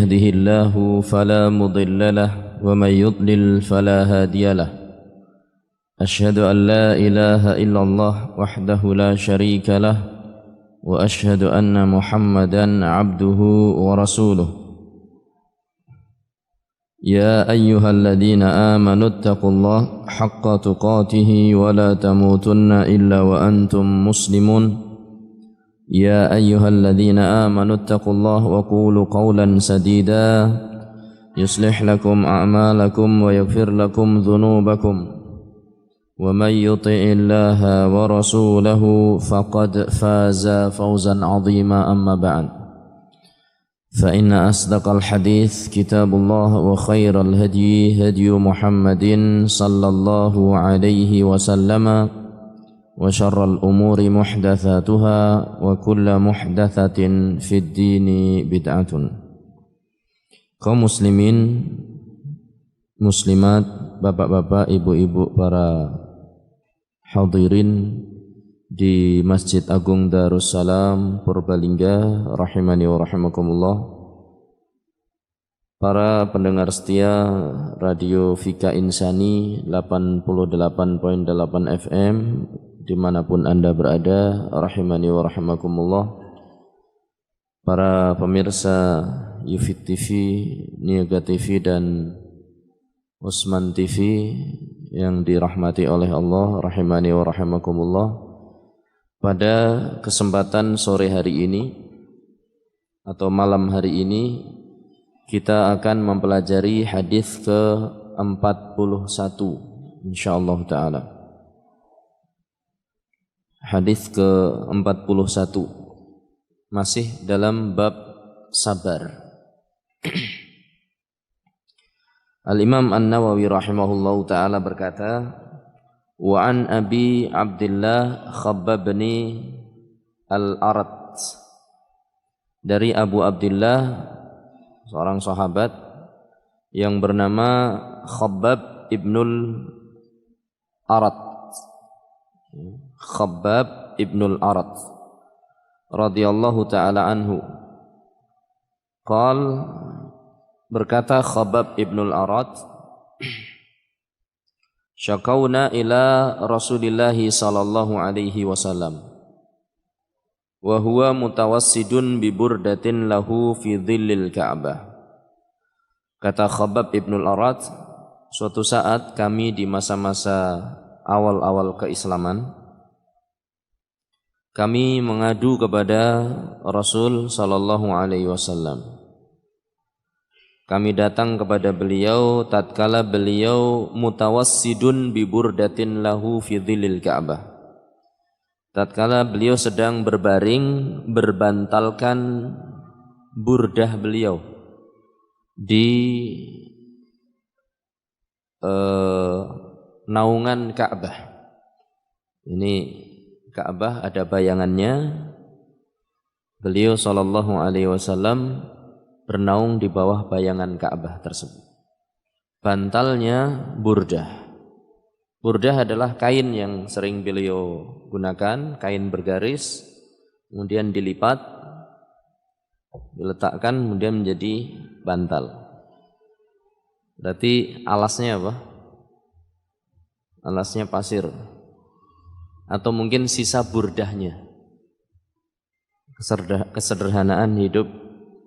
يهده الله فلا مضل له ومن يضلل فلا هادي له أشهد أن لا إله إلا الله وحده لا شريك له وأشهد أن محمدا عبده ورسوله يا أيها الذين آمنوا اتقوا الله حق تقاته ولا تموتن إلا وأنتم مسلمون يا أيها الذين آمنوا اتقوا الله وقولوا قولا سديدا يصلح لكم أعمالكم ويغفر لكم ذنوبكم ومن يطع الله ورسوله فقد فاز فوزا عظيما أما بعد فإن أصدق الحديث كتاب الله وخير الهدي هدي محمد صلى الله عليه وسلم وشر الأمور محدثاتها وكل محدثة في الدين بدعة. Kaum muslimin, muslimat, bapak-bapak, ibu-ibu, para hadirin di Masjid Agung Darussalam Purbalingga rahimani wa rahimakumullah, para pendengar setia Radio Fika Insani 88.8 FM dimanapun Anda berada rahimani wa rahimakumullah, para pemirsa Yufid TV, Niaga TV dan Usman TV yang dirahmati oleh Allah rahimani wa rahimakumullah. Pada kesempatan sore hari ini atau malam hari ini kita akan mempelajari hadis ke-41 insyaallah taala. Hadis ke-41 masih dalam bab sabar. Al-Imam An-Nawawi rahimahullahu taala berkata, wa an Abi Abdullah Khabbab bin Al-Arat, dari Abu Abdullah, seorang sahabat yang bernama Khabbab ibnul Arat, Khabbab ibnul Arat radhiyallahu taala anhu. Qal, berkata Khabbab ibnul Arat, syakawna ila Rasulillahi sallallahu alaihi wasallam wa huwa mutawassidun bi burdatin lahu fi dhillil Ka'bah. Kata Khabbab ibnul Arat, suatu saat kami di masa-masa awal-awal keislaman, kami mengadu kepada Rasul sallallahu alaihi wasallam. Kami datang kepada beliau tatkala beliau mutawassidun bi burdatin lahu fi dhillil Ka'bah. Tatkala beliau sedang berbaring berbantalkan burdah beliau di naungan Ka'bah. Ini Ka'bah ada bayangannya. Beliau sallallahu alaihi wasallam bernaung di bawah bayangan Ka'bah tersebut. Bantalnya burdah. Burdah adalah kain yang sering beliau gunakan, kain bergaris, kemudian dilipat, diletakkan, kemudian menjadi bantal. Berarti alasnya apa? Alasnya pasir. Atau mungkin sisa burdahnya. Kesederhanaan hidup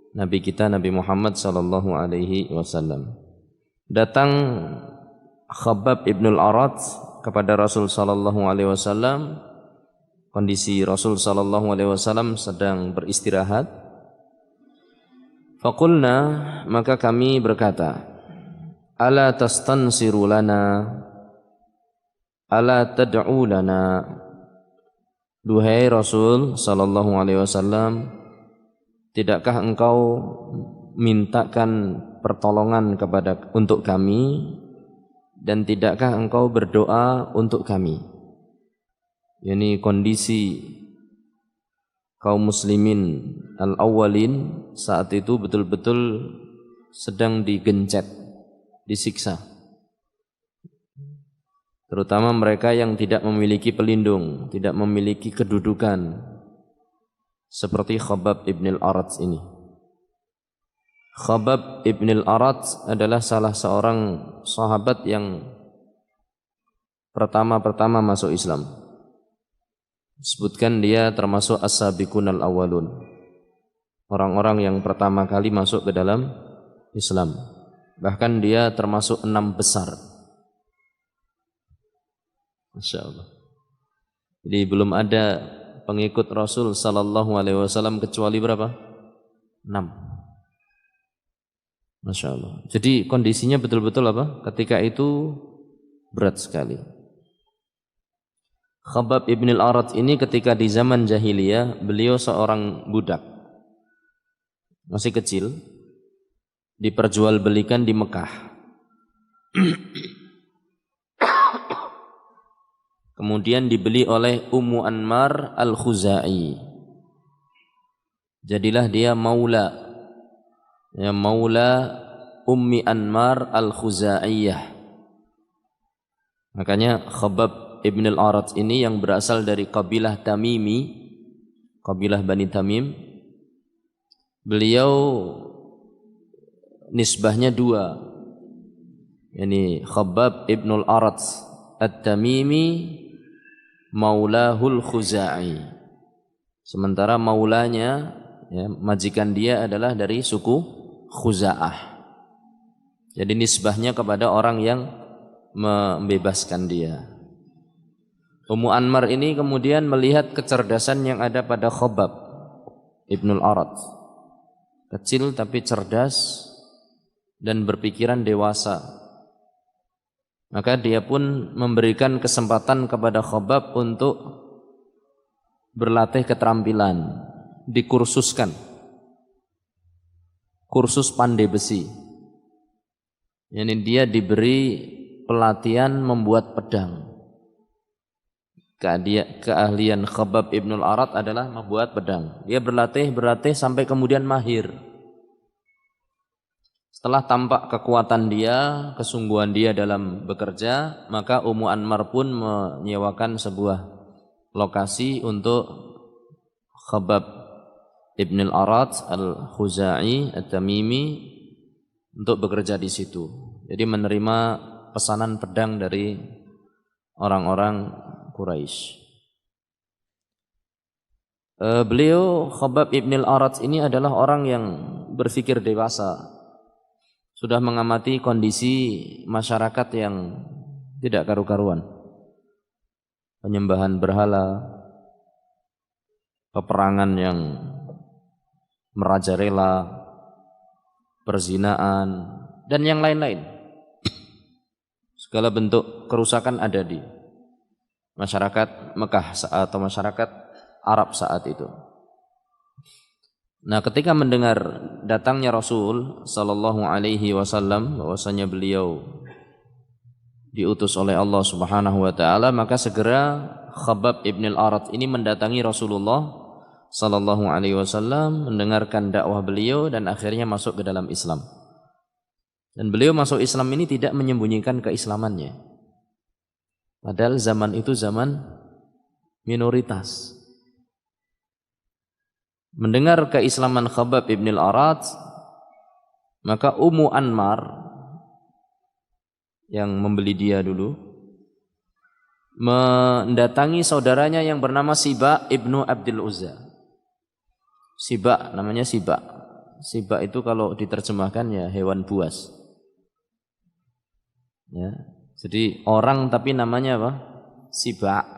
Nabi kita Nabi Muhammad sallallahu alaihi wasallam. Datang Khabbab ibnul Arat kepada Rasul sallallahu alaihi wasallam. Kondisi Rasul sallallahu alaihi wasallam sedang beristirahat. Faqulna, maka kami berkata, ala tastansiru lana, ala tad'u lana. Duhai Rasul sallallahu alaihi wasallam, tidakkah engkau mintakan pertolongan untuk kami, dan tidakkah engkau berdoa untuk kami? Yani kondisi kaum muslimin al-awwalin saat itu betul-betul sedang digencet, disiksa. Terutama mereka yang tidak memiliki pelindung, tidak memiliki kedudukan, seperti Khabbab ibn al-Arat ini. Khabbab ibn al-Arat adalah salah seorang sahabat yang pertama-pertama masuk Islam. Disebutkan dia termasuk as-sabiqunal awwalun, orang-orang yang pertama kali masuk ke dalam Islam. Bahkan dia termasuk 6 besar. Masya Allah. Jadi belum ada pengikut Rasul sallallahu alaihi wasallam kecuali berapa? 6. Masya Allah. Jadi kondisinya betul-betul apa? Ketika itu berat sekali. Khabbab ibn al-Arat ini ketika di zaman jahiliyah, beliau seorang budak. Masih kecil. Diperjualbelikan di Mekah. Kemudian dibeli oleh Ummu Anmar al-Khuzai. Jadilah dia maula. Ya, maula Ummi Anmar al-Khuzaiyah. Makanya Khabbab ibn al-Arat ini yang berasal dari kabilah Tamimi, kabilah Bani Tamim. Beliau nisbahnya 2. Yani Khabbab ibn al-Arat at-Tamimi maulahul Khuzai. Sementara maulanya, ya, majikan dia adalah dari suku Khuza'ah. Jadi nisbahnya kepada orang yang membebaskan dia. Ummu Anmar ini kemudian melihat kecerdasan yang ada pada Khabbab ibn al-Arat. Kecil tapi cerdas dan berpikiran dewasa. Maka dia pun memberikan kesempatan kepada Khabbab untuk berlatih keterampilan, dikursuskan. Kursus pandai besi. Yani dia diberi pelatihan membuat pedang. Keahlian Khabbab ibn al-Arat adalah membuat pedang. Dia berlatih sampai kemudian mahir. Setelah tampak kekuatan dia, kesungguhan dia dalam bekerja, maka Ummu Anmar pun menyewakan sebuah lokasi untuk Khabbab Ibn al-Arat al-Khuzai at-Tamimi untuk bekerja di situ. Jadi menerima pesanan pedang dari orang-orang Quraisy. Beliau Khabbab Ibn al-Arat ini adalah orang yang berpikir dewasa. Sudah mengamati kondisi masyarakat yang tidak karu-karuan. Penyembahan berhala, peperangan yang merajalela, perzinaan, dan yang lain-lain. Segala bentuk kerusakan ada di masyarakat Mekah atau masyarakat Arab saat itu. Nah, ketika mendengar datangnya Rasul sallallahu alaihi wasallam, bahwasanya beliau diutus oleh Allah Subhanahu wa taala, maka segera Khabbab ibn al-Arat ini mendatangi Rasulullah sallallahu alaihi wasallam, mendengarkan dakwah beliau dan akhirnya masuk ke dalam Islam. Dan beliau masuk Islam ini tidak menyembunyikan keislamannya. Padahal zaman itu zaman minoritas. Mendengar keislaman Khabbab ibn al-Arat, maka Ummu Anmar yang membeli dia dulu mendatangi saudaranya yang bernama Siba ibnu Abdul Uzza. Siba, namanya Siba. Siba itu kalau diterjemahkan ya hewan buas. Ya, jadi orang tapi namanya apa? Siba.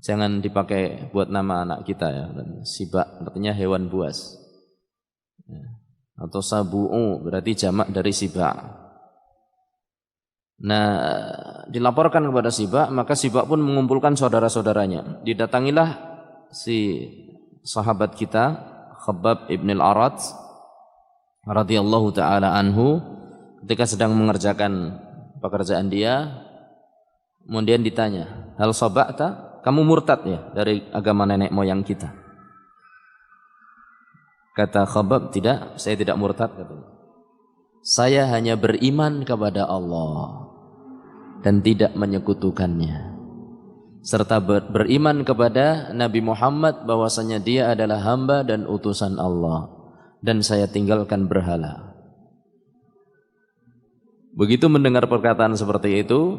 Jangan dipakai buat nama anak kita ya. Siba artinya hewan buas. Ya. Atau sabu'u berarti jamak dari Siba. Nah, dilaporkan kepada Siba, maka Siba pun mengumpulkan saudara-saudaranya. Didatangilah si sahabat kita Khabbab ibn al-Arat radhiyallahu taala anhu ketika sedang mengerjakan pekerjaan dia, kemudian ditanya, "Hal saba'ta? Kamu murtad ya dari agama nenek moyang kita?" Kata Khabbab, "Tidak, saya tidak murtad," katanya. "Saya hanya beriman kepada Allah dan tidak menyekutukannya, serta beriman kepada Nabi Muhammad bahwasanya dia adalah hamba dan utusan Allah. dan saya tinggalkan berhala. Begitu mendengar perkataan seperti itu,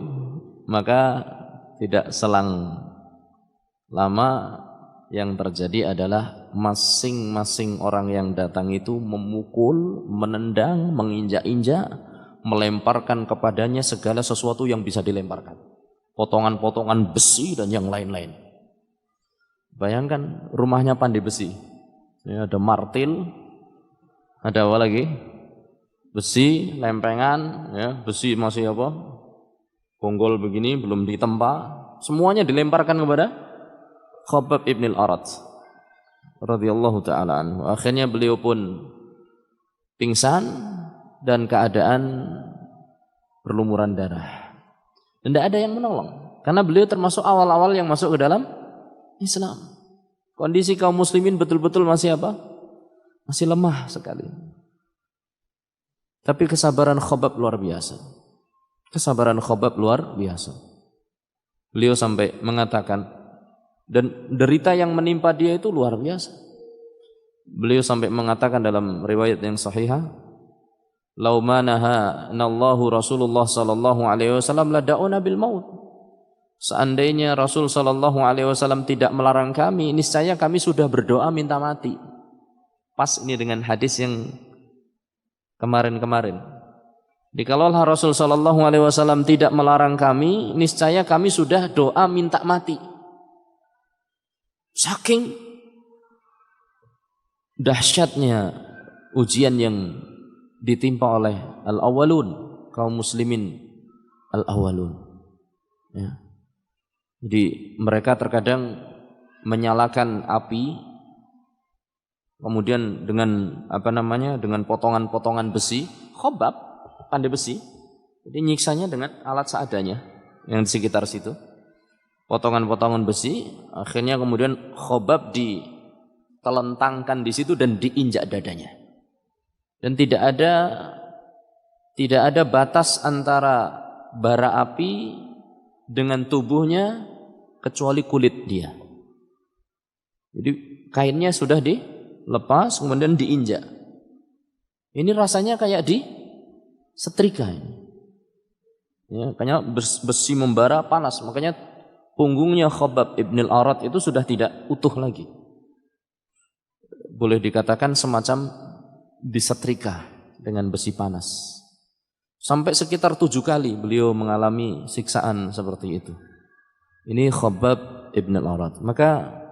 maka tidak selang lama yang terjadi adalah masing-masing orang yang datang itu memukul, menendang, menginjak-injak, melemparkan kepadanya segala sesuatu yang bisa dilemparkan. Potongan-potongan besi dan yang lain-lain. Bayangkan rumahnya pandai besi. Ya, ada martil, ada apa lagi? Besi, lempengan, ya, besi masih apa? Bonggol begini belum ditempa, semuanya dilemparkan kepada Khabbab ibn al-Arat radhiyallahu ta'ala anhu. Akhirnya beliau pun pingsan dan keadaan berlumuran darah. Dan tidak ada yang menolong karena beliau termasuk awal-awal yang masuk ke dalam Islam. Kondisi kaum muslimin betul-betul masih apa? Masih lemah sekali. Tapi kesabaran Khabbab luar biasa. Kesabaran Khabbab luar biasa. Beliau sampai mengatakan, dan derita yang menimpa dia itu luar biasa. Beliau sampai mengatakan dalam riwayat yang sahihah, "Lau manaha nallahu Rasulullah sallallahu alaihi wasallam la da'una bil maut." Seandainya Rasul sallallahu alaihi wasallam tidak melarang kami, niscaya kami sudah berdoa minta mati. Pas ini dengan hadis yang kemarin-kemarin. Dikalau Rasul sallallahu alaihi wasallam tidak melarang kami, niscaya kami sudah doa minta mati. Saking dahsyatnya ujian yang ditimpa oleh al-awwalun, kaum muslimin al-awwalun. Ya. Jadi mereka terkadang menyalakan api, kemudian dengan dengan potongan-potongan besi, Khabbab pandai besi, jadi nyiksanya dengan alat seadanya yang di sekitar situ. Potongan-potongan besi, akhirnya kemudian Khabbab ditelentangkan di situ dan diinjak dadanya. Dan tidak ada batas antara bara api dengan tubuhnya kecuali kulit dia. Jadi kainnya sudah dilepas kemudian diinjak. Ini rasanya kayak setrika ini. Ya, kayaknya besi membara panas, makanya punggungnya Khabbab ibn al-Arat itu sudah tidak utuh lagi. Boleh dikatakan semacam disetrika dengan besi panas. Sampai sekitar 7 kali beliau mengalami siksaan seperti itu. Ini Khabbab ibn al-Arat. Maka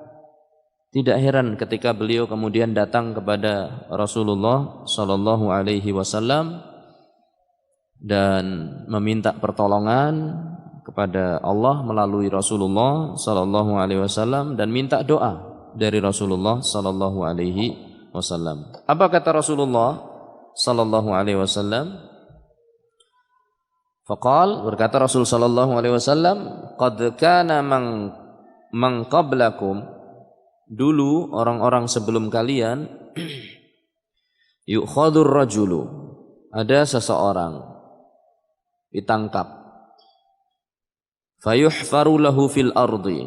tidak heran ketika beliau kemudian datang kepada Rasulullah sallallahu alaihi wasallam dan meminta pertolongan kepada Allah melalui Rasulullah sallallahu alaihi wasallam dan minta doa dari Rasulullah sallallahu alaihi wasallam. Apa kata Rasulullah sallallahu alaihi wasallam? Faqal, berkata Rasul sallallahu alaihi wasallam, qad kana man qablakum, dulu orang-orang sebelum kalian, yu'khadur rajulu, ada seseorang ditangkap, fayuhfaru lahu fil ardi,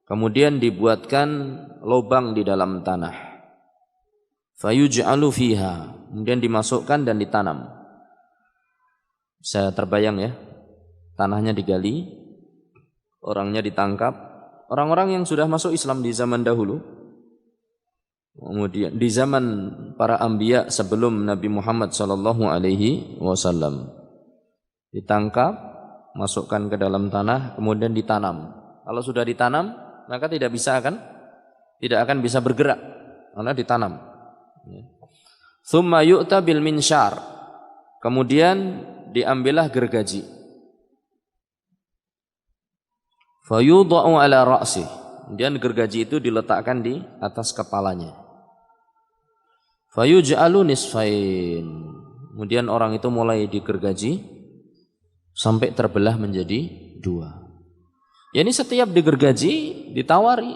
kemudian dibuatkan lubang di dalam tanah, fayuj'alu fiha, kemudian dimasukkan dan ditanam. Bisa terbayang ya, tanahnya digali, orangnya ditangkap, orang-orang yang sudah masuk Islam di zaman dahulu, kemudian di zaman para anbiya sebelum Nabi Muhammad sallallahu alaihi wasallam, ditangkap, masukkan ke dalam tanah, kemudian ditanam. Kalau sudah ditanam, maka tidak akan bisa bergerak karena ditanam. Tsumma yu'ta bil minsyar, kemudian diambillah gergaji. Fayudha'u ala ra'si, kemudian gergaji itu diletakkan di atas kepalanya. Fayuj'alu nisfain, kemudian orang itu mulai digergaji sampai terbelah menjadi 2. Ya, ini setiap digergaji ditawari,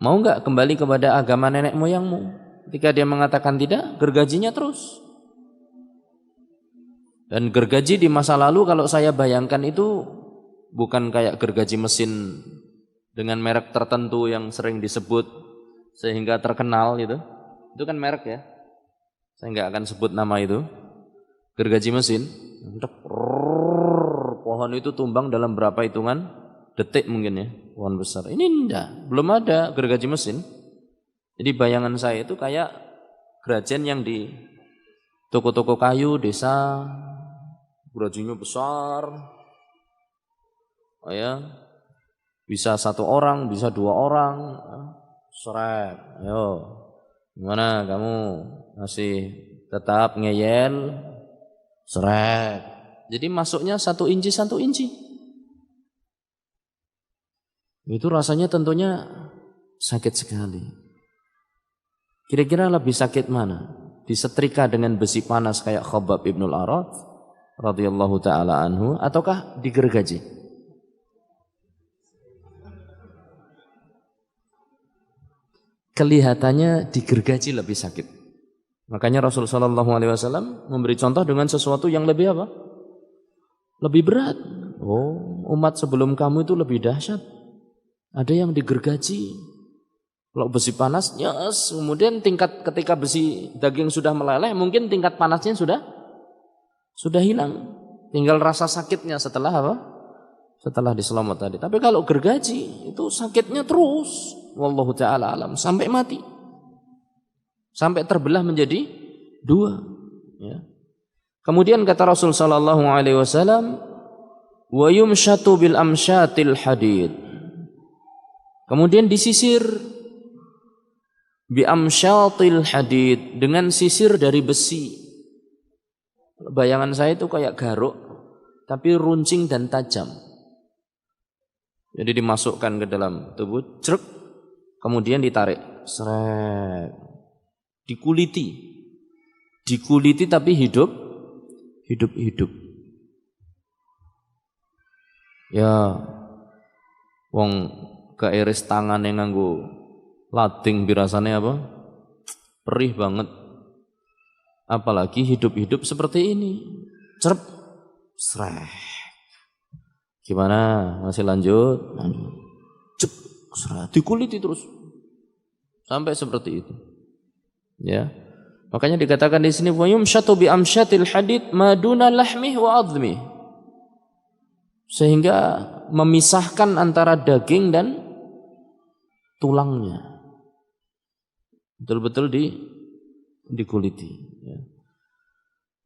mau enggak kembali kepada agama nenek moyangmu? Ketika dia mengatakan tidak, gergajinya terus. Dan gergaji di masa lalu kalau saya bayangkan itu bukan kayak gergaji mesin dengan merek tertentu yang sering disebut sehingga terkenal gitu. Itu kan merek ya. Saya nggak akan sebut nama itu. Gergaji mesin. Pohon itu tumbang dalam berapa hitungan detik mungkin ya. Pohon besar. Ini enggak. Belum ada gergaji mesin. Jadi bayangan saya itu kayak gergajian yang di toko-toko kayu desa. Gergajinya besar. Oh ya. Bisa 1 orang, bisa 2 orang. Seret. Ayo. Gimana kamu masih tetap ngeyel? Seret. Jadi masuknya 1 inci 1 inci. Itu rasanya tentunya sakit sekali. Kira-kira lebih sakit mana? Disetrika dengan besi panas kayak Khabbab ibnul Arat radhiyallahu taala anhu, ataukah digergaji? Kelihatannya digergaji lebih sakit. Makanya Rasulullah SAW memberi contoh dengan sesuatu yang lebih apa? Lebih berat. Oh, umat sebelum kamu itu lebih dahsyat. Ada yang digergaji. Kalau besi panas, yes. Kemudian ketika besi daging sudah meleleh, mungkin tingkat panasnya sudah hilang. Tinggal rasa sakitnya setelah apa? Setelah diselomot tadi. Tapi kalau gergaji itu sakitnya terus. Wallahu ta'ala alam. Sampai mati. Sampai terbelah menjadi 2. Ya. Kemudian kata Rasul sallallahu alaihi wasallam, wa yumshatu bil amsyatil hadid. Kemudian disisir bi amsyatil hadid, dengan sisir dari besi. Bayangan saya itu kayak garuk tapi runcing dan tajam. Jadi dimasukkan ke dalam tubuh, ceruk, kemudian ditarik, seret, dikuliti tapi hidup. Ya, wong keiris tangan yang nganggo lading birasane apa? Perih banget. Apalagi hidup seperti ini. Cerep, seret. Gimana? Masih lanjut? Cep, seret, dikuliti terus. Sampai seperti itu. Ya. Makanya dikatakan di sini wa yumshatu bi amsyatil hadid maduna lahmih wa adhmih. Sehingga memisahkan antara daging dan tulangnya. Betul-betul dikuliti. Ya.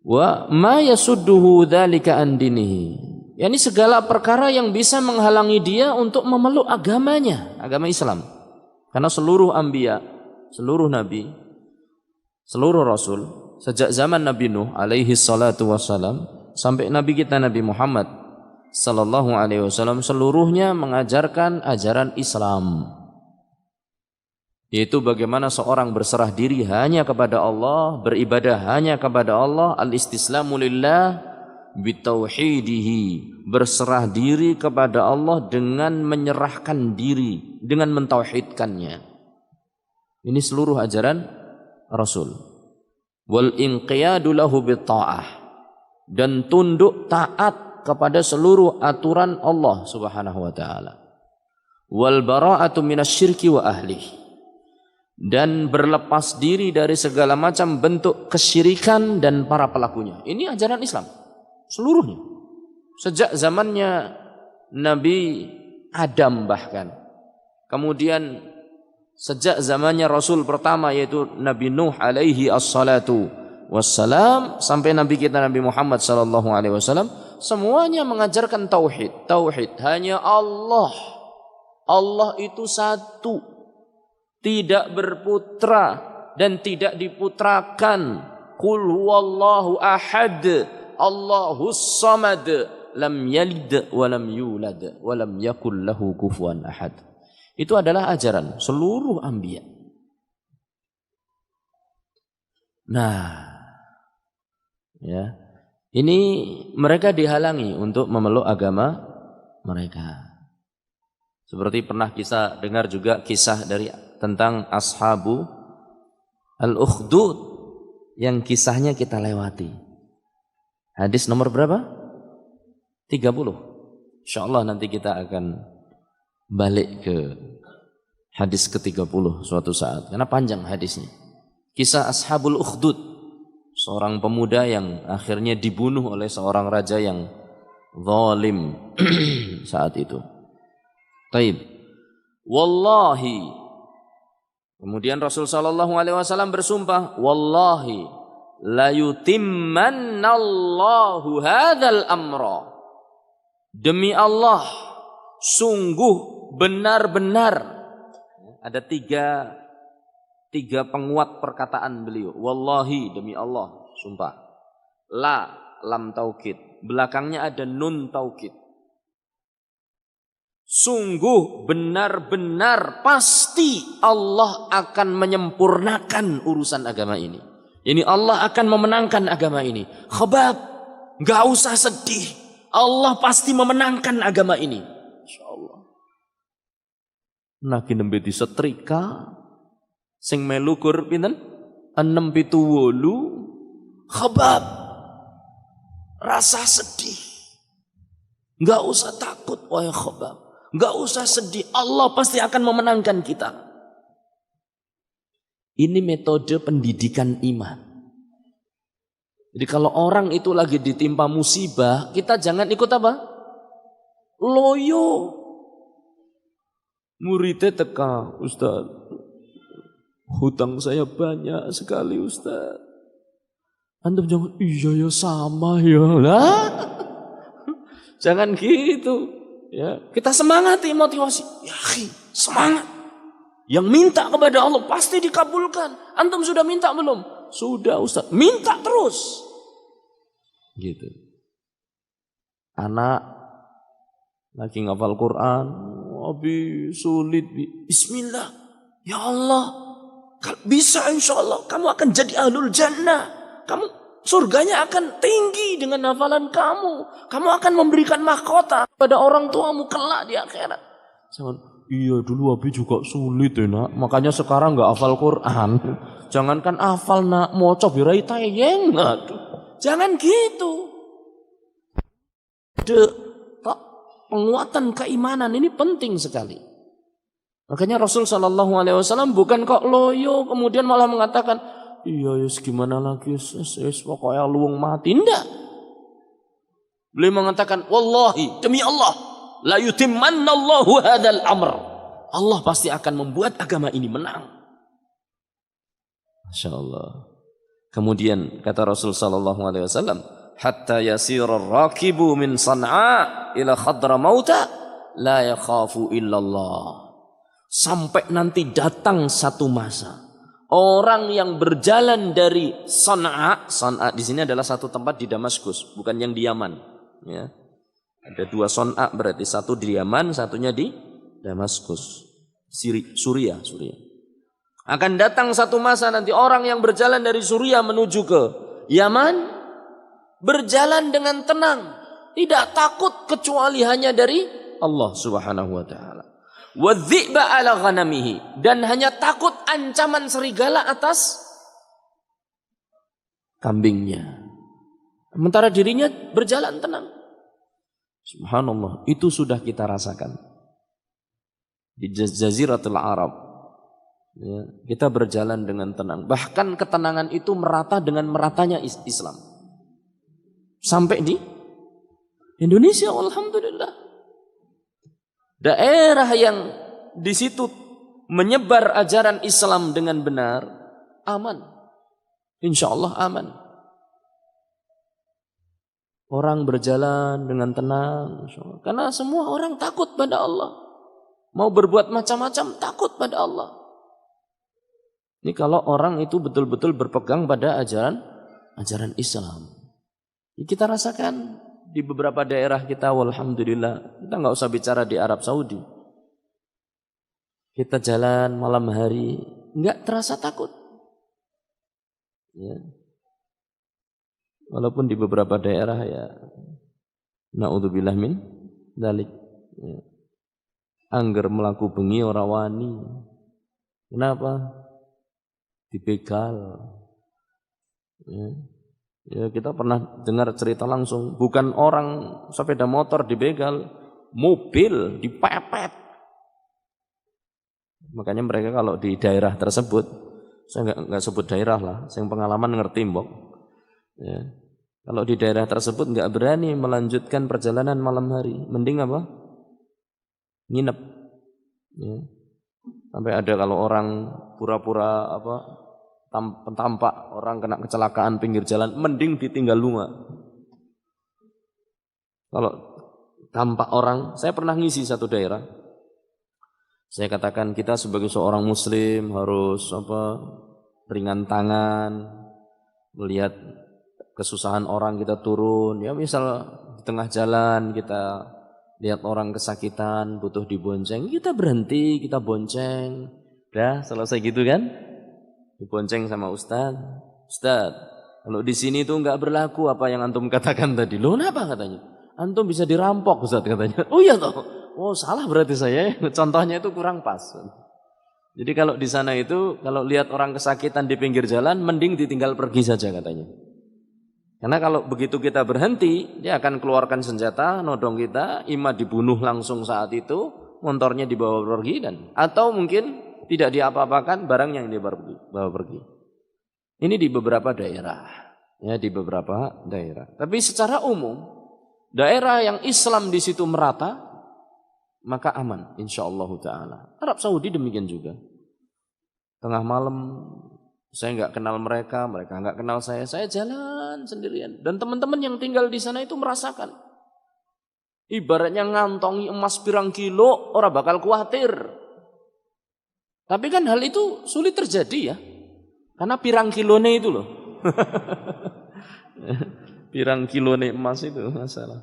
Wa ma yasudduhu dzalika an dinihi. Yani segala perkara yang bisa menghalangi dia untuk memeluk agamanya, agama Islam. Karena seluruh anbiya, seluruh nabi, seluruh rasul, sejak zaman Nabi Nuh alaihi salatu wassalam sampai Nabi kita Nabi Muhammad sallallahu alaihi wasallam, seluruhnya mengajarkan ajaran Islam. Yaitu bagaimana seorang berserah diri hanya kepada Allah, beribadah hanya kepada Allah, al-istislamu lillah bitauhidihi, berserah diri kepada Allah dengan menyerahkan diri, dengan mentauhidkannya. Ini seluruh ajaran Rasul. Wal inqiyadu lahu bitta'ah, dan tunduk taat kepada seluruh aturan Allah Subhanahu wa taala. Wal bara'atu minasyirki wa ahlihi, dan berlepas diri dari segala macam bentuk kesyirikan dan para pelakunya. Ini ajaran Islam seluruhnya. Sejak zamannya Nabi Adam bahkan. Kemudian sejak zamannya Rasul pertama yaitu Nabi Nuh alaihi assalatu wassalam sampai Nabi kita Nabi Muhammad sallallahu alaihi wasallam, semuanya mengajarkan tauhid. Tauhid hanya Allah. Allah itu satu, tidak berputra dan tidak diputrakan. Qul huwallahu ahad, Allahus samad, lam yalid wa lam yulad wa lam yakul lahu kufuwan ahad. Itu adalah ajaran seluruh anbiya. Nah, ya. Ini mereka dihalangi untuk memeluk agama mereka. Seperti pernah kita dengar juga kisah dari tentang ashabu al-ukhdud yang kisahnya kita lewati. Hadis nomor berapa? 30. Insyaallah nanti kita akan balik ke hadis ke-30 suatu saat karena panjang hadisnya. Kisah Ashabul Ukhdud, seorang pemuda yang akhirnya dibunuh oleh seorang raja yang zalim saat itu. Taib. Wallahi. Kemudian Rasul sallallahu alaihi wasallam bersumpah, wallahi la yutimmannallahu hadzal amra. Demi Allah, sungguh benar-benar. Ada tiga penguat perkataan beliau. Wallahi, demi Allah, sumpah. La, lam taukid. Belakangnya ada nun taukid. Sungguh benar-benar pasti Allah akan menyempurnakan urusan agama ini. Yani Allah akan memenangkan agama ini. Khabab, gak usah sedih. Allah pasti memenangkan agama ini. Insyaallah. Naki nembe disetrika sing melu gur pinten? 678. Khabab, rasa sedih. Gak usah takut wahai Khabab. Gak usah sedih, Allah pasti akan memenangkan kita. Ini metode pendidikan iman. Jadi kalau orang itu lagi ditimpa musibah, kita jangan ikut apa? Loyo. Muridnya teka, Ustaz, hutang saya banyak sekali Ustaz. Antum jangan, iya ya sama ya. Lah, jangan gitu. Ya, kita semangati motivasi. Ya, semangat. Yang minta kepada Allah pasti dikabulkan. Antum sudah minta belum? Sudah Ustaz. Minta terus. Gitu. Anak lagi ngafal Quran, Abi sulit. Bismillah. Ya Allah, bisa insya Allah. Kamu akan jadi ahlul jannah. Surganya akan tinggi dengan hafalan kamu. Kamu akan memberikan mahkota pada orang tuamu kelak di akhirat. Jangan, iya dulu Abi juga sulit ya nak. Makanya sekarang gak hafal Quran. Jangankan hafal nak, moco birai tayeng. Jangan gitu. Penguatan keimanan ini penting sekali. Makanya Rasul Shallallahu Alaihi Wasallam bukan kok loyo kemudian malah mengatakan, iya yes, gimana lagi yes, pokoknya luwung mati. Enggak. Beliau mengatakan, wallahi, demi Allah, la yutimmannallahu hadzal amr. Allah pasti akan membuat agama ini menang. Masya Allah. Kemudian kata Rasul sallallahu alaihi wasallam, hatta yasira ar-rakibu min San'a ila Khadramauta la yakhafu illallah. Sampai nanti datang satu masa orang yang berjalan dari San'a di sini adalah satu tempat di Damaskus, bukan yang di Yaman. Ya. Ada dua San'a berarti, satu di Yaman, satunya di Damaskus, Suriah. Akan datang satu masa nanti orang yang berjalan dari Suriah menuju ke Yaman berjalan dengan tenang, tidak takut kecuali hanya dari Allah Subhanahu wa taala. Wadhi'ba ala ghanamihi, dan hanya takut ancaman serigala atas kambingnya. Sementara dirinya berjalan tenang. Subhanallah, itu sudah kita rasakan di Jaziratul Arab. Ya, kita berjalan dengan tenang. Bahkan ketenangan itu merata dengan meratanya Islam. Sampai di Indonesia, alhamdulillah. Daerah yang di situ menyebar ajaran Islam dengan benar, aman. Insya Allah aman. Orang berjalan dengan tenang. Karena semua orang takut pada Allah. Mau berbuat macam-macam takut pada Allah. Ini kalau orang itu betul-betul berpegang pada ajaran Islam. Kita rasakan di beberapa daerah kita, alhamdulillah. Kita nggak usah bicara di Arab Saudi. Kita jalan malam hari, nggak terasa takut. Ya. Walaupun di beberapa daerah ya, naudzubillah min dzalik. Ya. Angger melaku bengi ora wani. Kenapa? Dibegal. Ya. Ya, kita pernah dengar cerita langsung, bukan orang sepeda motor dibegal, mobil dipepet. Makanya mereka kalau di daerah tersebut Saya nggak sebut daerah lah, saya pengalaman ngerti mbok. Ya. Kalau di daerah tersebut nggak berani melanjutkan perjalanan malam hari, mending apa? Nginep. Ya. Sampai ada kalau orang pura-pura apa tampak orang kena kecelakaan pinggir jalan, mending ditinggal lunga. Kalau tampak orang, saya pernah ngisi satu daerah. Saya katakan kita sebagai seorang muslim harus ringan tangan, melihat kesusahan orang kita turun. Ya misal di tengah jalan kita lihat orang kesakitan, butuh dibonceng, kita berhenti, kita bonceng. Udah selesai gitu kan? Dibonceng sama Ustaz. Ustaz, kalau di sini tuh nggak berlaku apa yang antum katakan tadi. Loh, kenapa katanya? Antum bisa dirampok Ustaz katanya. Oh iya toh. Oh salah berarti saya. Contohnya itu kurang pas. Jadi kalau di sana itu kalau lihat orang kesakitan di pinggir jalan, mending ditinggal pergi saja katanya. Karena kalau begitu kita berhenti, dia akan keluarkan senjata, nodong kita, ima dibunuh langsung saat itu, motornya dibawa pergi atau mungkin tidak diapa-apakan barang yang dibawa pergi. Ini di beberapa daerah, ya di beberapa daerah. Tapi secara umum, daerah yang Islam di situ merata, maka aman, insyaallah taala. Arab Saudi demikian juga. Tengah malam saya nggak kenal mereka nggak kenal saya jalan sendirian. Dan teman-teman yang tinggal di sana itu merasakan. Ibaratnya ngantongi emas pirang kilo, orang bakal khawatir. Tapi kan hal itu sulit terjadi ya. Karena pirang kilone itu loh. Pirang kilone emas itu masalah.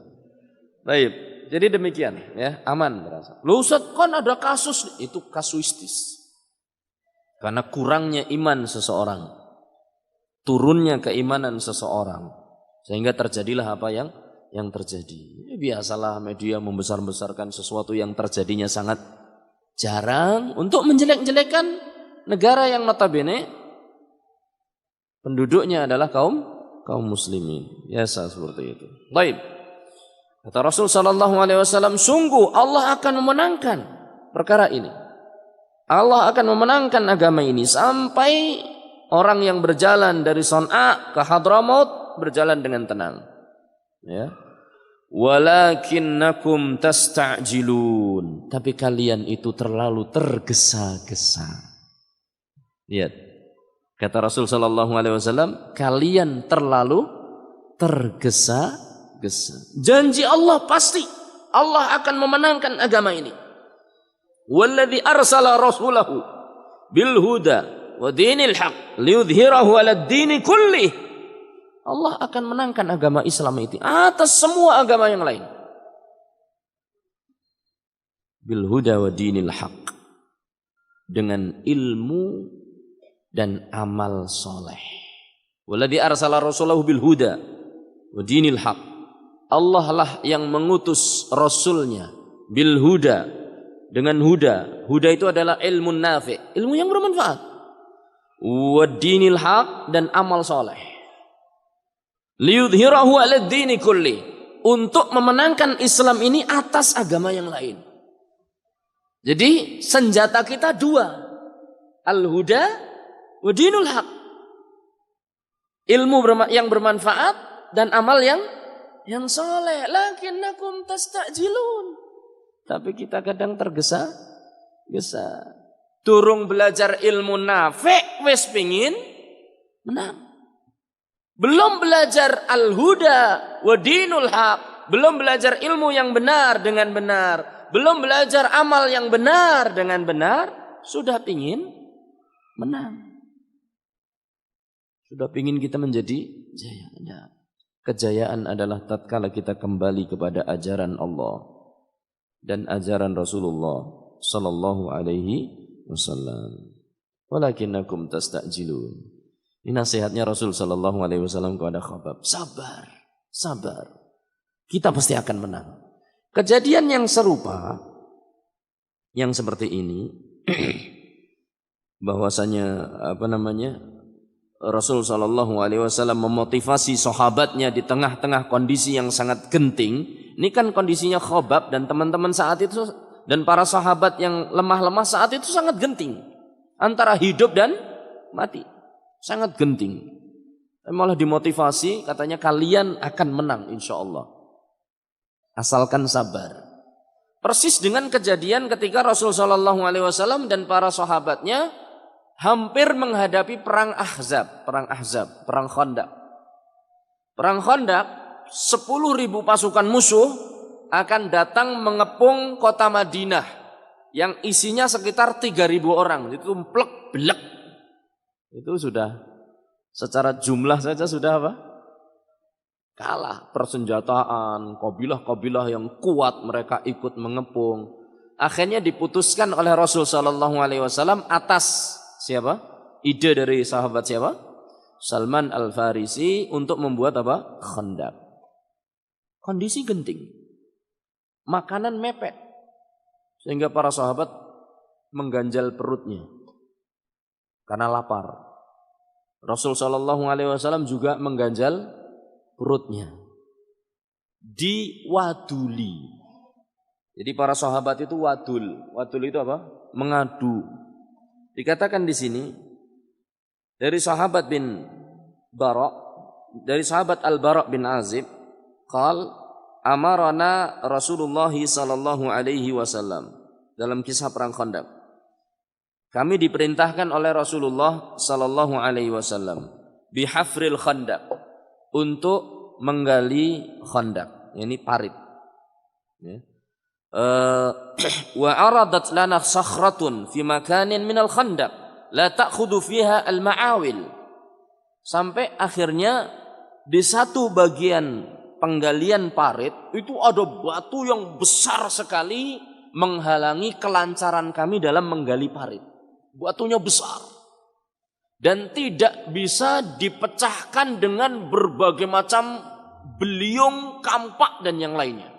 Baik. Jadi demikian ya, aman berasa. Loh Ustaz, kan ada kasus, itu kasuistis. Karena kurangnya iman seseorang, turunnya keimanan seseorang, sehingga terjadilah apa yang terjadi. Biasalah media membesar-besarkan sesuatu yang terjadinya sangat jarang untuk menjelek-jelekkan negara yang notabene penduduknya adalah kaum muslimin. Biasa seperti itu. Baik. Kata Rasul sallallahu alaihi wasallam, sungguh Allah akan memenangkan perkara ini. Allah akan memenangkan agama ini sampai orang yang berjalan dari Son'a ke Hadramaut berjalan dengan tenang. Ya. Walakinnakum tasta'jilun. Tapi kalian itu terlalu tergesa-gesa. Lihat. Kata Rasul sallallahu alaihi wasallam, kalian terlalu tergesa-gesa. Janji Allah pasti Allah akan memenangkan agama ini. Walladzi arsala rasulahu bil huda wa dinil haq liyudhhirahu 'alad dini kullih. Allah akan menangkan agama Islam itu atas semua agama yang lain. Bil huda wa dinil haq, dengan ilmu dan amal soleh. Walladzi arsala rasulahu bil huda wa dinil haq. Allah lah yang mengutus Rasulnya bil huda, dengan huda. Huda itu adalah ilmu nafi', ilmu yang bermanfaat. Wa dinil haq, dan amal soleh. Liyudhhirahu 'alad dini kulli, untuk memenangkan Islam ini atas agama yang lain. Jadi senjata kita dua, al-huda wa dinul haq. Ilmu yang bermanfaat dan amal yang soleh. Lakinnakum tasta'jilun. Tapi kita kadang tergesa-gesa. Durung belajar ilmu nafi' wis pengin menang. Belum belajar al-huda wa dinul haq, belum belajar ilmu yang benar dengan benar, belum belajar amal yang benar dengan benar, sudah pengin menang. Sudah pengin kita menjadi jaya. Kejayaan adalah tatkala kita kembali kepada ajaran Allah dan ajaran Rasulullah sallallahu alaihi wasallam. Walakinnakum tasta'jilun. Ini nasihatnya Rasul sallallahu alaihi wasallam kepada Khabbab. Sabar. Kita pasti akan menang. Kejadian yang serupa yang seperti ini bahwasanya Rasul sallallahu alaihi wasallam memotivasi sahabatnya di tengah-tengah kondisi yang sangat genting. Ini kan kondisinya Khabbab dan teman-teman saat itu dan para sahabat yang lemah-lemah saat itu sangat genting antara hidup dan mati. Sangat genting. Malah dimotivasi, katanya kalian akan menang insya Allah. Asalkan sabar. Persis dengan kejadian ketika Rasulullah SAW dan para sahabatnya hampir menghadapi perang Ahzab, perang Khandaq. Perang Khandaq, 10.000 pasukan musuh akan datang mengepung kota Madinah yang isinya sekitar 3.000 orang. Itu plek belek. Itu sudah secara jumlah saja sudah apa? Kalah. Persenjataan, kabilah-kabilah yang kuat mereka ikut mengepung. Akhirnya diputuskan oleh Rasul sallallahu alaihi wasallam atas siapa? Ide dari sahabat siapa? Salman Al-Farisi untuk membuat apa? Khandaq. Kondisi genting. Makanan mepet. Sehingga para sahabat mengganjal perutnya karena lapar. Rasul sallallahu alaihi wasallam juga mengganjal perutnya. Diwaduli. Jadi para sahabat itu wadul. Wadul itu apa? Mengadu. Dikatakan di sini dari sahabat bin Bara, dari sahabat Al-Bara bin Azib, qal amarana Rasulullah sallallahu alaihi wasallam dalam kisah perang Khandaq. Kami diperintahkan oleh Rasulullah sallallahu alaihi wasallam bihafril Khandaq, untuk menggali Khandaq, yakni parit. Ya. Wa aradat lana sakhratun fi makanin minal Khandaq la ta'khudhu fiha al-ma'awil. Sampai akhirnya di satu bagian penggalian parit itu ada batu yang besar sekali menghalangi kelancaran kami dalam menggali parit. Batunya besar dan tidak bisa dipecahkan dengan berbagai macam beliung, kampak dan yang lainnya.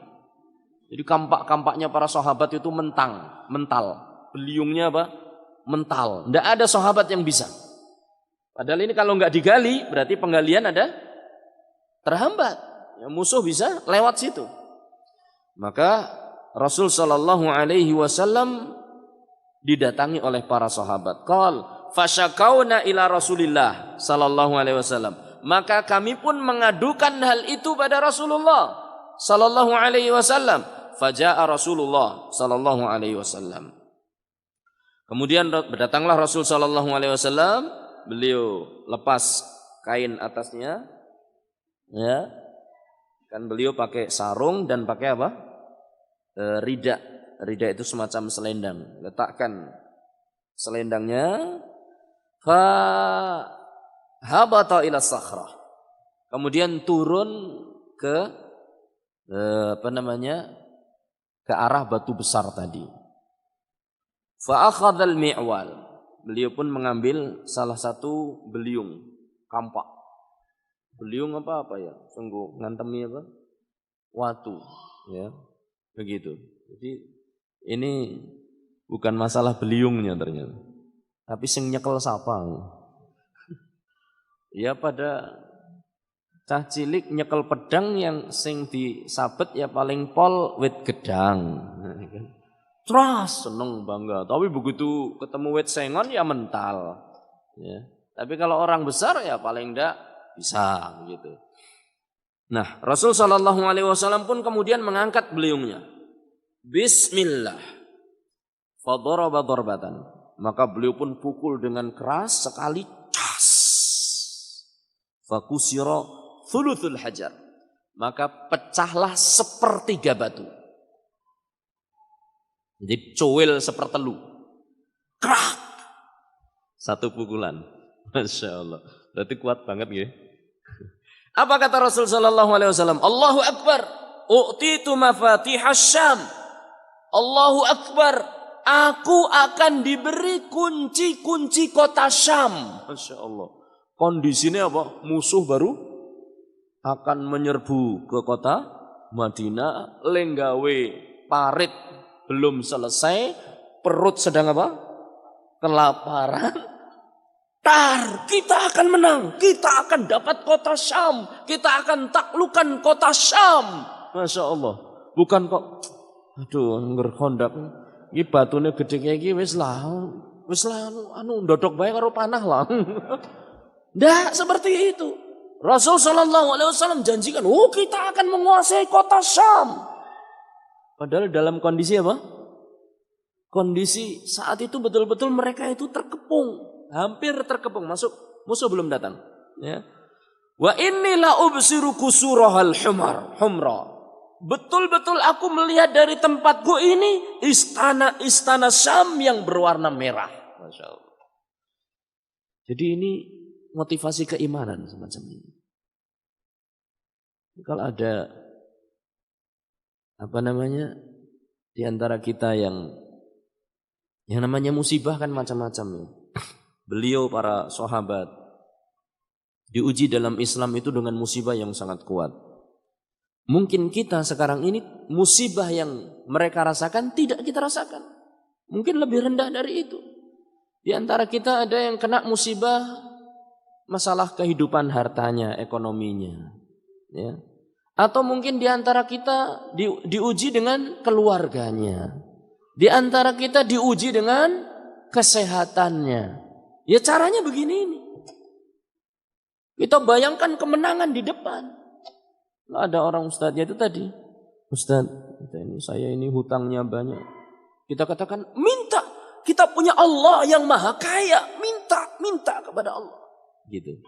Jadi kampak-kampaknya para sahabat itu mental. Beliungnya apa? Mental. Tidak ada sahabat yang bisa. Padahal ini kalau nggak digali berarti penggalian ada terhambat. Ya, musuh bisa lewat situ. Maka Rasul sallallahu alaihi wasallam didatangi oleh para sahabat. Qal fasyakauna ila Rasulillah sallallahu alaihi wasallam. Maka kami pun mengadukan hal itu pada Rasulullah sallallahu alaihi wasallam. Faja'a Rasulullah sallallahu alaihi wasallam. Kemudian berdatanglah Rasul sallallahu alaihi wasallam, beliau lepas kain atasnya, ya. Kan beliau pakai sarung dan pakai apa? Rida. Rida itu semacam selendang. Letakkan selendangnya. Fa habata ila sakhrah. Kemudian turun ke ke arah batu besar tadi. Fa akhadhal mi'wal. Beliau pun mengambil salah satu beliung, kampak. Beliung apa ya? Sungguh ngantemi apa? Watu, ya. Begitu. Jadi ini bukan masalah beliungnya ternyata. Tapi sing nyekel sapa. Ya pada cah cilik nyekel pedang yang sing disabet ya paling pol wit gedang. Terus seneng bangga. Tapi begitu ketemu wit sengon ya mental. Ya. Tapi kalau orang besar ya paling enggak bisa begitu. Nah, Rasul sallallahu alaihi wasallam pun kemudian mengangkat beliungnya. Bismillah. Fa daraba darbatan. Maka beliau pun pukul dengan keras sekali, cas. Fa kusira thuluthul hajar. Maka pecahlah sepertiga batu. Jadi cuil sepertelu. Krak. Satu pukulan. Masya Allah. Berarti kuat banget ya. Apa kata Rasul sallallahu alaihi wasallam? Allahu Akbar. U'titu mafatihas Syam. Allahu Akbar. Aku akan diberi kunci-kunci kota Syam. Masya Allah. Kondisinya apa? Musuh baru akan menyerbu ke kota Madinah. Lenggawe parit belum selesai. Perut sedang apa? Kelaparan. Kita akan menang. Kita akan dapat kota Syam. Kita akan taklukkan kota Syam. Masya Allah. Bukan kok, aduh, ngerkondak. Ini batunya gede kayak gini, wis lah. Wis lah ndodok bae karo panah lah. Ndak seperti itu. Rasul sallallahu alaihi wasallam janjikan, kita akan menguasai kota Syam. Padahal dalam kondisi apa? Kondisi saat itu betul-betul mereka itu terkepung, hampir terkepung, masuk musuh belum datang, ya. Wa inni la ubsiru kusurahal humra. Betul-betul aku melihat dari tempatku ini istana Syam yang berwarna merah. Masya Allah. Jadi ini motivasi keimanan semacam ini. Kalau ada di antara kita yang namanya musibah kan macam-macam ya. Beliau para sahabat diuji dalam Islam itu dengan musibah yang sangat kuat. Mungkin kita sekarang ini musibah yang mereka rasakan tidak kita rasakan. Mungkin lebih rendah dari itu. Di antara kita ada yang kena musibah masalah kehidupan hartanya, ekonominya, ya. Atau mungkin di antara kita diuji dengan keluarganya. Di antara kita diuji dengan kesehatannya. Ya caranya begini ini. Kita bayangkan kemenangan di depan. Ada orang ustadznya itu tadi. Ustadz, saya ini hutangnya banyak. Kita katakan, minta. Kita punya Allah yang maha kaya. Minta kepada Allah. Gitu.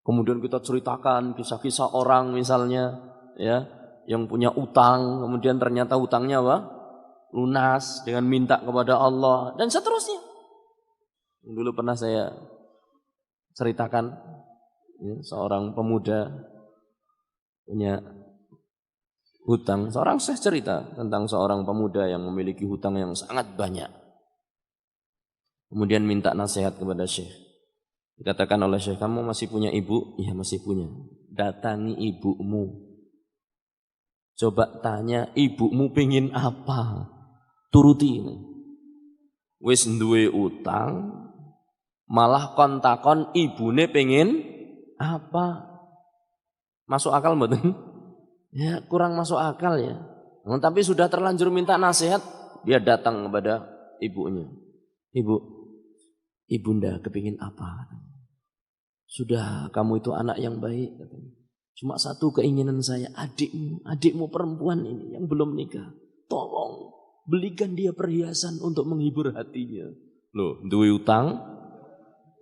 Kemudian kita ceritakan kisah-kisah orang misalnya, ya, yang punya utang, kemudian ternyata hutangnya apa? Lunas dengan minta kepada Allah dan seterusnya. Dulu pernah saya ceritakan, ya, seorang pemuda punya hutang. Seorang syekh cerita tentang seorang pemuda yang memiliki hutang yang sangat banyak. Kemudian minta nasihat kepada syekh. Dikatakan oleh syekh, kamu masih punya ibu? Iya masih punya. Datangi ibumu. Coba tanya ibumu pengen apa? Turuti ini. Wis duwe utang, malah kontakon ibune pengen apa? Masuk akal mboten? Ya kurang masuk akal ya. Tapi sudah terlanjur minta nasihat, dia datang kepada ibunya. Ibunda kepingin apa? Sudah, kamu itu anak yang baik. Cuma satu keinginan saya, adikmu perempuan ini yang belum nikah. Tolong belikan dia perhiasan untuk menghibur hatinya. Loh, duwe utang?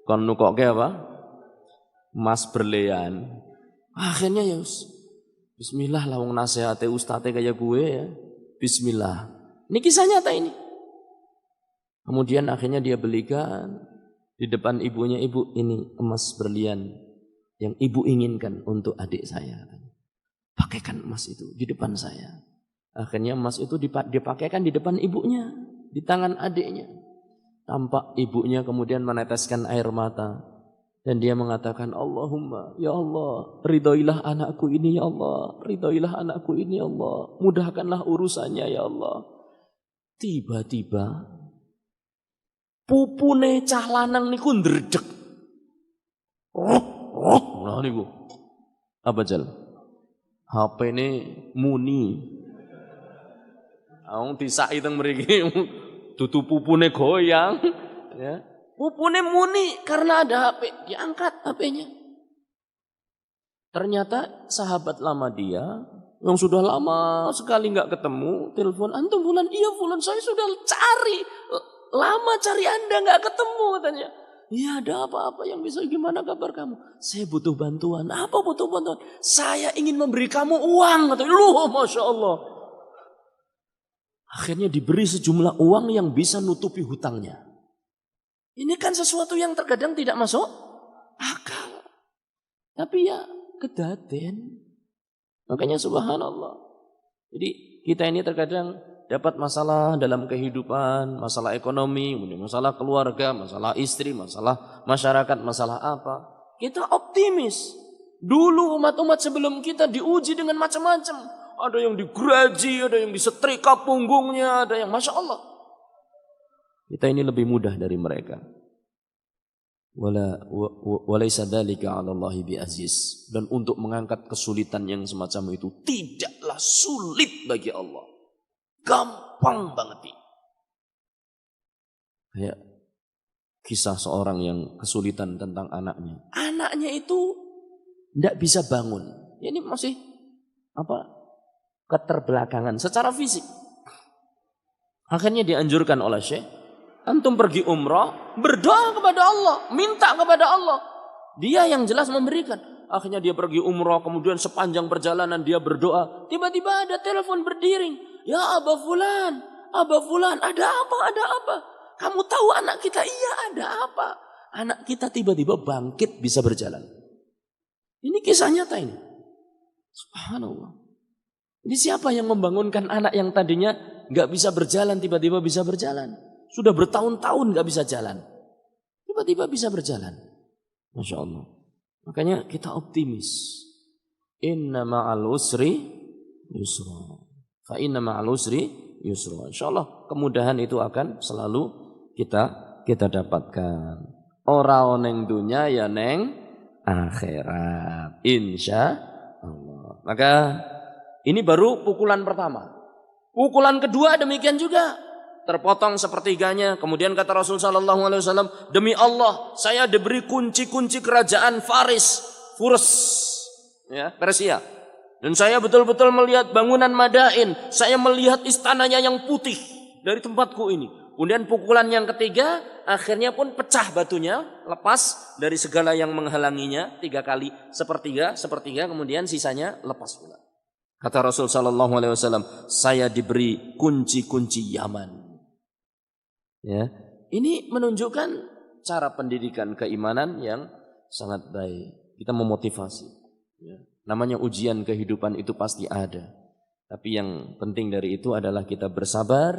Kon nukoke apa? Emas berlian. Akhirnya ya bismillah lah wong nasihate ustate kayak gue ya. Bismillah. Ini kisah nyata ini. Kemudian akhirnya dia belikan di depan ibunya, ibu ini emas berlian yang ibu inginkan untuk adik saya. Pakaikan emas itu di depan saya. Akhirnya emas itu dipakaikan di depan ibunya, di tangan adiknya. Tampak ibunya kemudian meneteskan air mata. Dan dia mengatakan, Allahumma, ya Allah, ridhoilah anakku ini ya Allah. Ridhoilah anakku ini ya Allah. Mudahkanlah urusannya ya Allah. Tiba-tiba pupune cah lanang niku ndredeg. Nah niku. Apa jal? HP ini muni. Wong disaki teng mriki dudu pupune goyang, ya. Pupune muni karena ada HP, diangkat HP-nya. Ternyata sahabat lama dia yang sudah lama sekali nggak ketemu, telepon, antum Fulan, iya Fulan, saya sudah cari. Lama cari Anda nggak ketemu katanya. Iya ada apa-apa yang bisa, gimana kabar kamu? Saya butuh bantuan. Apa butuh bantuan? Saya ingin memberi kamu uang katanya. Loh Masya Allah. Akhirnya diberi sejumlah uang yang bisa nutupi hutangnya. Ini kan sesuatu yang terkadang tidak masuk akal. Tapi ya kedaden. Makanya subhanallah. Jadi kita ini terkadang dapat masalah dalam kehidupan, masalah ekonomi, masalah keluarga, masalah istri, masalah masyarakat, masalah apa. Kita optimis. Dulu umat-umat sebelum kita diuji dengan macam-macam. Ada yang digeraji, ada yang disetrika punggungnya, ada yang Masya Allah. Kita ini lebih mudah dari mereka. Walaysa dzalika 'ala Allahi bi'aziz. Dan untuk mengangkat kesulitan yang semacam itu tidaklah sulit bagi Allah. Gampang banget. Kayak kisah seorang yang kesulitan tentang anaknya. Anaknya itu tidak bisa bangun. Ini masih keterbelakangan secara fisik. Akhirnya dianjurkan oleh Syekh, antum pergi umrah, berdoa kepada Allah, minta kepada Allah. Dia yang jelas memberikan. Akhirnya dia pergi umrah, kemudian sepanjang perjalanan dia berdoa. Tiba-tiba ada telepon berdering. Ya Aba Fulan, ada apa? Kamu tahu anak kita? Iya, ada apa? Anak kita tiba-tiba bangkit bisa berjalan. Ini kisah nyata ini. Subhanallah. Ini siapa yang membangunkan anak yang tadinya gak bisa berjalan, tiba-tiba bisa berjalan? Sudah bertahun-tahun gak bisa jalan. Tiba-tiba bisa berjalan. Masya Allah. Makanya kita optimis. Inna ma'al usri yusra. Fa inna ma'al usri yusra. InsyaAllah kemudahan itu akan selalu kita dapatkan. Ora neng dunya ya neng akhirat. Insya Allah. Maka ini baru pukulan pertama. Pukulan kedua demikian juga. Terpotong sepertiganya. Kemudian kata Rasul sallallahu alaihi wasallam, demi Allah, saya diberi kunci-kunci kerajaan Furs, ya, Persia. Dan saya betul-betul melihat bangunan Madain. Saya melihat istananya yang putih dari tempatku ini. Kemudian pukulan yang ketiga, akhirnya pun pecah batunya, lepas dari segala yang menghalanginya 3 kali, sepertiga, kemudian sisanya lepas pula. Kata Rasul sallallahu alaihi wasallam, saya diberi kunci-kunci Yaman. Ya, ini menunjukkan cara pendidikan keimanan yang sangat baik. Kita memotivasi. Ya. Namanya ujian kehidupan itu pasti ada. Tapi yang penting dari itu adalah kita bersabar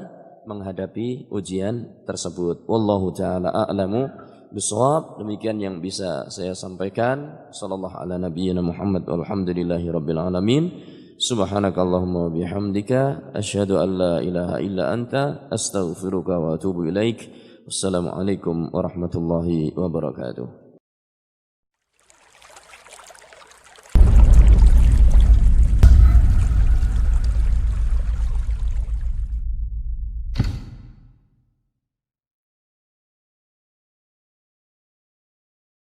menghadapi ujian tersebut. Wallahu ta'ala a'lamu bishawab. Demikian yang bisa saya sampaikan. Sallallahu ala nabiyyina Muhammad walhamdulillahi rabbil alamin. Subhanakallahumma bihamdika asyhadu an la ilaha illa anta astaghfiruka wa atubu ilaik. Wassalamualaikum warahmatullahi wabarakatuh.